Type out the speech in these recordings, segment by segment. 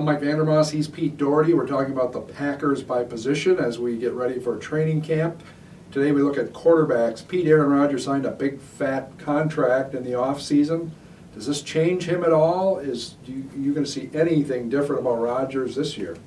I'm Mike Vandermause, he's Pete Dougherty. We're talking about the Packers by position as we get ready for training camp. Today we look at quarterbacks. Pete, Aaron Rodgers signed a big fat contract in the offseason. Does this change him at all? You going to see anything different about Rodgers this year?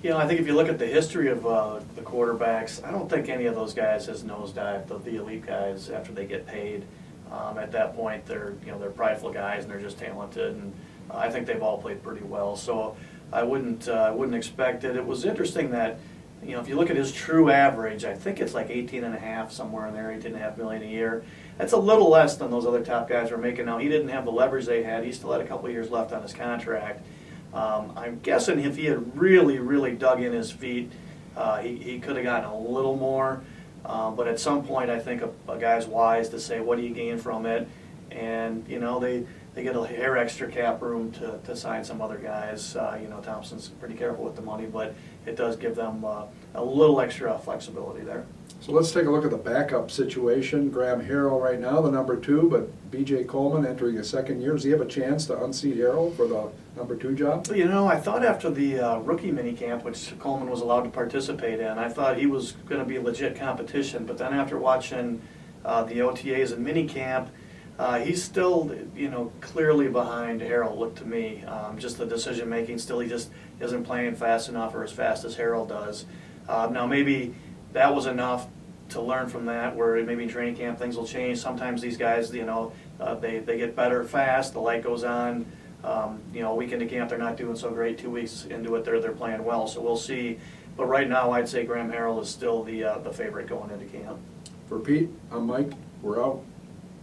You know, I think if you look at the history of the quarterbacks, I don't think any of those guys has nosedived, the elite guys, after they get paid. At that point, they're prideful guys and they're just talented, and I think they've all played pretty well. So I wouldn't expect it. It was interesting that, if you look at his true average, I think it's like 18.5, somewhere in there, 18.5 million a year. That's a little less than those other top guys are making now. He didn't have the leverage they had. He still had a couple of years left on his contract. I'm guessing if he had really, really dug in his feet, he could have gotten a little more. But at some point, I think a guy's wise to say, what do you gain from it? And, they get a hair extra cap room to sign some other guys. Thompson's pretty careful with the money, but it does give them a little extra flexibility there. So let's take a look at the backup situation. Graham Harrell right now, the number 2, but B.J. Coleman entering his second year. Does he have a chance to unseat Harrell for the number 2 job? I thought after the rookie minicamp, which Coleman was allowed to participate in, I thought he was going to be legit competition. But then after watching the OTAs and minicamp, he's still, clearly behind Harrell, looked to me. Just the decision making, still he just isn't playing fast enough or as fast as Harrell does. Now maybe that was enough to learn from that, where maybe in training camp things will change. Sometimes these guys, they get better fast, the light goes on. A week into camp they're not doing so great. 2 weeks into it they're playing well, so we'll see. But right now I'd say Graham Harrell is still the favorite going into camp. For Pete, I'm Mike. We're out.